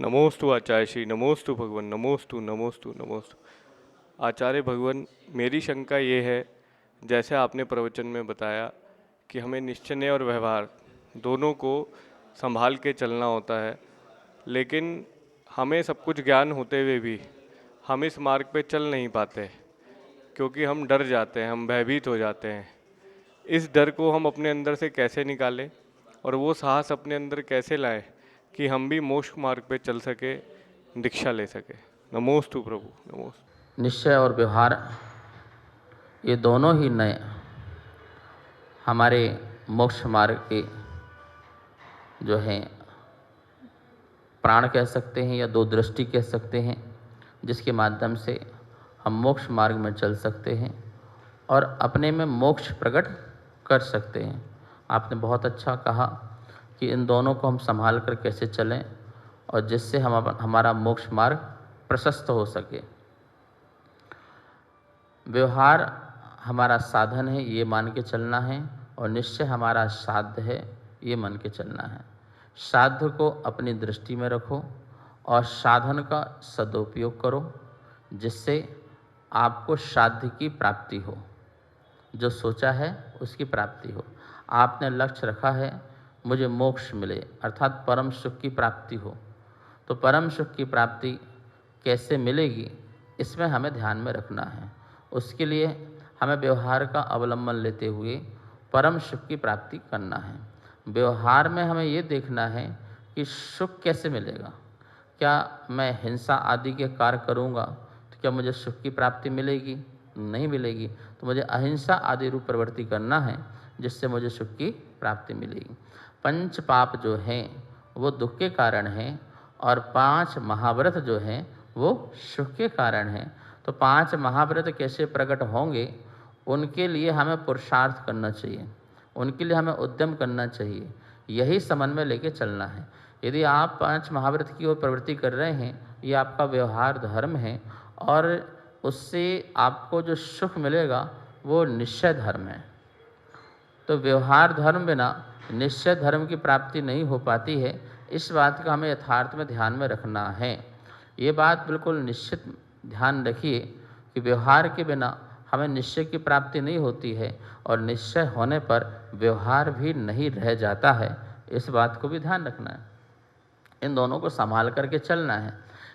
नमोस्तु आचार्य श्री, नमोस्तु भगवन, नमोस्तु नमोस्तु नमोस्तु। आचार्य भगवन, मेरी शंका ये है, जैसे आपने प्रवचन में बताया कि हमें निश्चय और व्यवहार दोनों को संभाल के चलना होता है, लेकिन हमें सब कुछ ज्ञान होते हुए भी हम इस मार्ग पे चल नहीं पाते, क्योंकि हम डर जाते हैं, हम भयभीत हो जाते हैं। इस डर को हम अपने अंदर से कैसे निकालें और वो साहस अपने अंदर कैसे लाएं कि हम भी मोक्ष मार्ग पे चल सके, दीक्षा ले सके। नमोस्तु प्रभु, नमोस्तु। निश्चय और व्यवहार ये दोनों ही नए हमारे मोक्ष मार्ग के जो हैं प्राण कह सकते हैं या दो दृष्टि कह सकते हैं, जिसके माध्यम से हम मोक्ष मार्ग में चल सकते हैं और अपने में मोक्ष प्रकट कर सकते हैं। आपने बहुत अच्छा कहा कि इन दोनों को हम संभाल कर कैसे चलें और जिससे हमारा मोक्ष मार्ग प्रशस्त हो सके। व्यवहार हमारा साधन है, ये मान के चलना है, और निश्चय हमारा साध्य है, ये मान के चलना है। साध्य को अपनी दृष्टि में रखो और साधन का सदुपयोग करो, जिससे आपको साध्य की प्राप्ति हो, जो सोचा है उसकी प्राप्ति हो। आपने लक्ष्य रखा है मुझे मोक्ष मिले, अर्थात परम सुख की प्राप्ति हो, तो परम सुख की प्राप्ति कैसे मिलेगी, इसमें हमें ध्यान में रखना है। उसके लिए हमें व्यवहार का अवलंबन लेते हुए परम सुख की प्राप्ति करना है। व्यवहार में हमें ये देखना है कि सुख कैसे मिलेगा। क्या मैं हिंसा आदि के कार्य करूँगा तो क्या मुझे सुख की प्राप्ति मिलेगी? नहीं मिलेगी। तो मुझे अहिंसा आदि रूप प्रवृत्ति करना है, जिससे मुझे सुख की प्राप्ति मिलेगी। पंच पाप जो हैं वो दुख के कारण हैं और 5 महाव्रत जो हैं वो सुख के कारण हैं। तो 5 महाव्रत कैसे प्रकट होंगे, उनके लिए हमें पुरुषार्थ करना चाहिए, उनके लिए हमें उद्यम करना चाहिए, यही समन्वय लेके चलना है। यदि आप 5 महाव्रत की ओर प्रवृत्ति कर रहे हैं, ये आपका व्यवहार धर्म है और उससे आपको जो सुख मिलेगा वो निश्चय धर्म है। तो व्यवहार धर्म बिना निश्चय धर्म की प्राप्ति नहीं हो पाती है। इस बात का हमें यथार्थ में ध्यान में रखना है। ये बात बिल्कुल निश्चित ध्यान रखिए कि व्यवहार के बिना हमें निश्चय की प्राप्ति नहीं होती है और निश्चय होने पर व्यवहार भी नहीं रह जाता है। इस बात को भी ध्यान रखना है। इन दोनों को संभाल करके चलना है।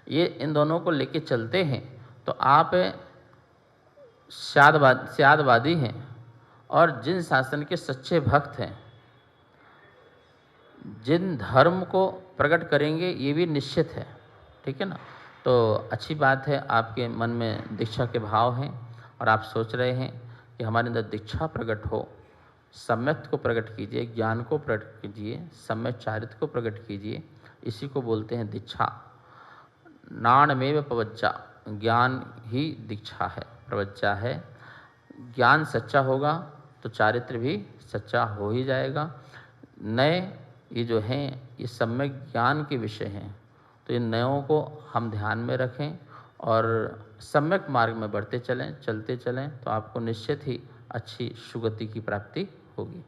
ये इन दोनों को लेके चलते हैं तो आप स्यादवादी हैं और जिन शासन के सच्चे भक्त हैं, जिन धर्म को प्रकट करेंगे, ये भी निश्चित है। ठीक है ना? तो अच्छी बात है, आपके मन में दीक्षा के भाव हैं और आप सोच रहे हैं कि हमारे अंदर दीक्षा प्रकट हो। सम्यक को प्रकट कीजिए, ज्ञान को प्रकट कीजिए, सम्यक चारित्र को प्रकट कीजिए। इसी को बोलते हैं दीक्षा। नाणमेव प्रवज्जा, ज्ञान ही दीक्षा है, प्रवज्जा है। ज्ञान सच्चा होगा तो चारित्र भी सच्चा हो ही जाएगा। नए ये जो हैं ये सम्यक ज्ञान के विषय हैं, तो इन नयों को हम ध्यान में रखें और सम्यक मार्ग में बढ़ते चलें, चलते चलें, तो आपको निश्चित ही अच्छी सुगति की प्राप्ति होगी।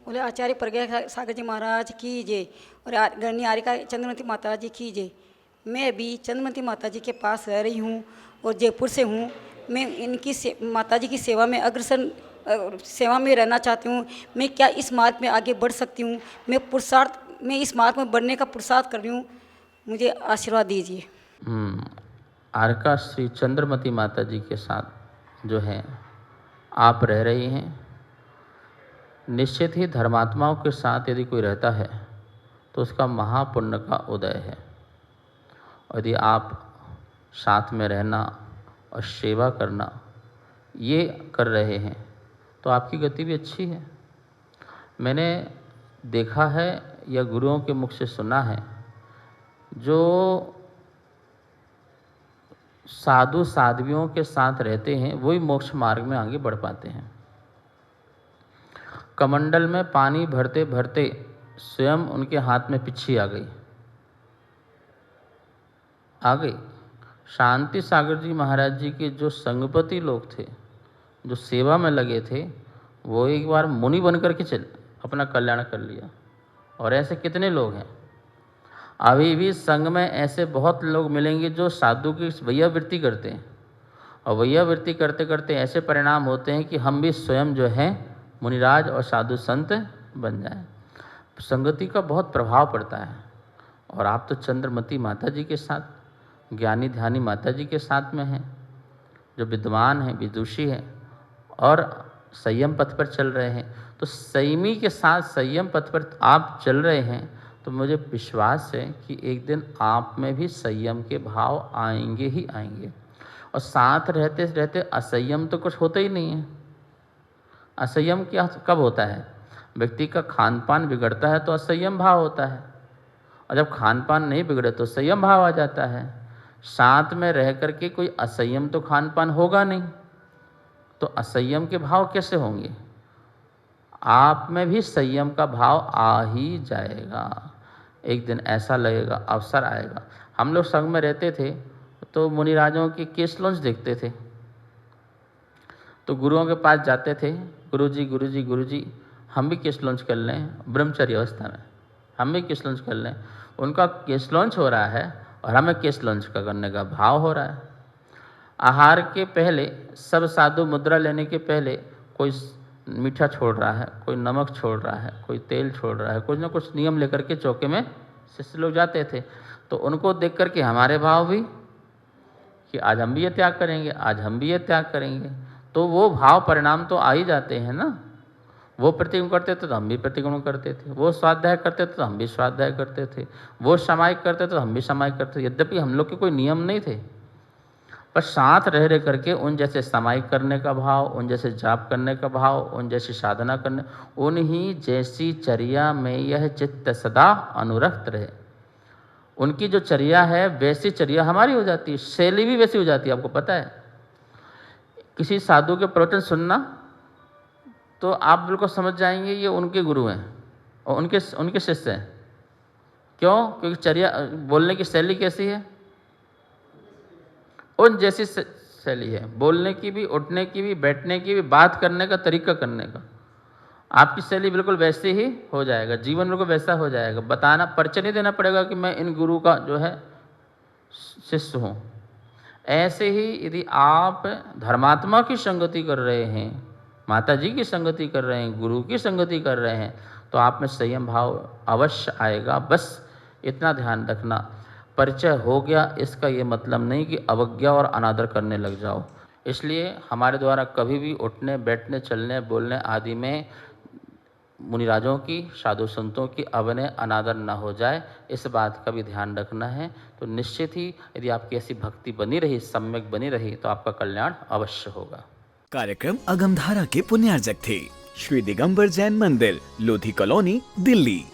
बोले आचार्य प्रज्ञा सागर जी महाराज की जय और गणनी आर्यका चंद्रमती माता जी की जय। मैं अभी चंद्रमती माता जी के पास रह रही हूँ और जयपुर से हूँ। मैं इनकी माता जी की सेवा में अग्रसर सेवा में रहना चाहती हूँ। मैं क्या इस मार्ग में आगे बढ़ सकती हूँ? मैं इस मार्ग में बढ़ने का पुरुषार्थ कर रही हूँ, मुझे आशीर्वाद दीजिए। आर्यका श्री चंद्रमती माता जी के साथ जो है आप रह रही हैं, निश्चित ही धर्मात्माओं के साथ यदि कोई रहता है तो उसका महापुण्य का उदय है। और यदि आप साथ में रहना और सेवा करना ये कर रहे हैं तो आपकी गति भी अच्छी है। मैंने देखा है या गुरुओं के मुख से सुना है, जो साधु साध्वियों के साथ रहते हैं वही मोक्ष मार्ग में आगे बढ़ पाते हैं। कमंडल में पानी भरते भरते स्वयं उनके हाथ में पिच्छी आ गई। शांति सागर जी महाराज जी के जो संगपति लोग थे, जो सेवा में लगे थे, वो एक बार मुनि बन करके अपना कल्याण कर लिया। और ऐसे कितने लोग हैं। अभी भी संघ में ऐसे बहुत लोग मिलेंगे जो साधु की वैयावृत्ति करते हैं, और वैयावृत्ति करते करते ऐसे परिणाम होते हैं कि हम भी स्वयं जो है मुनिराज और साधु संत बन जाएं। संगति का बहुत प्रभाव पड़ता है। और आप तो चंद्रमती माता जी के साथ, ज्ञानी ध्यानी माता जी के साथ में हैं, जो विद्वान हैं, विदुषी हैं और संयम पथ पर चल रहे हैं। तो संयमी के साथ संयम पथ पर आप चल रहे हैं, तो मुझे विश्वास है कि एक दिन आप में भी संयम के भाव आएंगे ही आएंगे। और साथ रहते रहते असंयम तो कुछ होता ही नहीं है। असंयम क्या कब होता है? व्यक्ति का खान पान बिगड़ता है तो असंयम भाव होता है, और जब खान पान नहीं बिगड़े तो संयम भाव आ जाता है। साथ में रह करके कोई असंयम तो खान पान होगा नहीं, तो असंयम के भाव कैसे होंगे? आप में भी संयम का भाव आ ही जाएगा। एक दिन ऐसा लगेगा, अवसर आएगा। हम लोग संघ में रहते थे तो मुनिराजों के केस लॉन्च देखते थे, तो गुरुओं के पास जाते थे, गुरुजी गुरुजी गुरुजी हम भी केस लॉन्च कर लें, ब्रह्मचर्य अवस्था में हम भी केस लॉन्च कर लें। उनका केस लॉन्च हो रहा है और हमें केस लॉन्च करने का भाव हो रहा है। आहार के पहले सब साधु मुद्रा लेने के पहले कोई मीठा छोड़ रहा है, कोई नमक छोड़ रहा है, कोई तेल छोड़ रहा है, कुछ ना कुछ नियम लेकर के चौके में शिष्य लोग जाते थे। तो उनको देख करके हमारे भाव भी कि आज हम भी ये त्याग करेंगे, आज हम भी ये त्याग करेंगे। तो वो भाव परिणाम तो आ ही जाते हैं ना। वो प्रतिगुण करते थे तो हम भी प्रतिगुण करते थे, वो स्वाध्याय करते थे तो हम भी स्वाध्याय करते थे, वो सामायिक करते थे तो हम भी सामायिक करते थे। यद्यपि हम लोग के कोई नियम नहीं थे, पर साथ रह करके उन जैसे सामायिक करने का भाव, उन जैसे जाप करने का भाव, उन जैसी साधना करने, उन्हीं जैसी चर्या में यह चित्त सदा अनुरक्त रहे। उनकी जो चर्या है वैसी चर्या हमारी हो जाती है, शैली भी वैसी हो जाती है। आपको पता है, किसी साधु के प्रवचन सुनना तो आप बिल्कुल समझ जाएंगे ये उनके गुरु हैं और उनके शिष्य हैं। क्यों? क्योंकि चर्या, बोलने की शैली कैसी है, उन जैसी शैली है, बोलने की भी, उठने की भी, बैठने की भी, बात करने का तरीका करने का। आपकी शैली बिल्कुल वैसे ही हो जाएगा, जीवन बिल्कुल वैसा हो जाएगा। बताना, परिचय नहीं देना पड़ेगा कि मैं इन गुरु का जो है शिष्य हूँ। ऐसे ही यदि आप धर्मात्मा की संगति कर रहे हैं, माता जी की संगति कर रहे हैं, गुरु की संगति कर रहे हैं, तो आप में संयम भाव अवश्य आएगा। बस इतना ध्यान रखना, परिचय हो गया इसका ये मतलब नहीं कि अवज्ञा और अनादर करने लग जाओ। इसलिए हमारे द्वारा कभी भी उठने, बैठने, चलने, बोलने आदि में मुनिराजों की, साधु संतों की अवनय अनादर न हो जाए, इस बात का भी ध्यान रखना है। तो निश्चित ही यदि आपकी ऐसी भक्ति बनी रही, सम्यक बनी रही, तो आपका कल्याण अवश्य होगा। कार्यक्रम अगमधारा के पुण्यार्जक थे श्री दिगंबर जैन मंदिर, लोधी कॉलोनी, दिल्ली।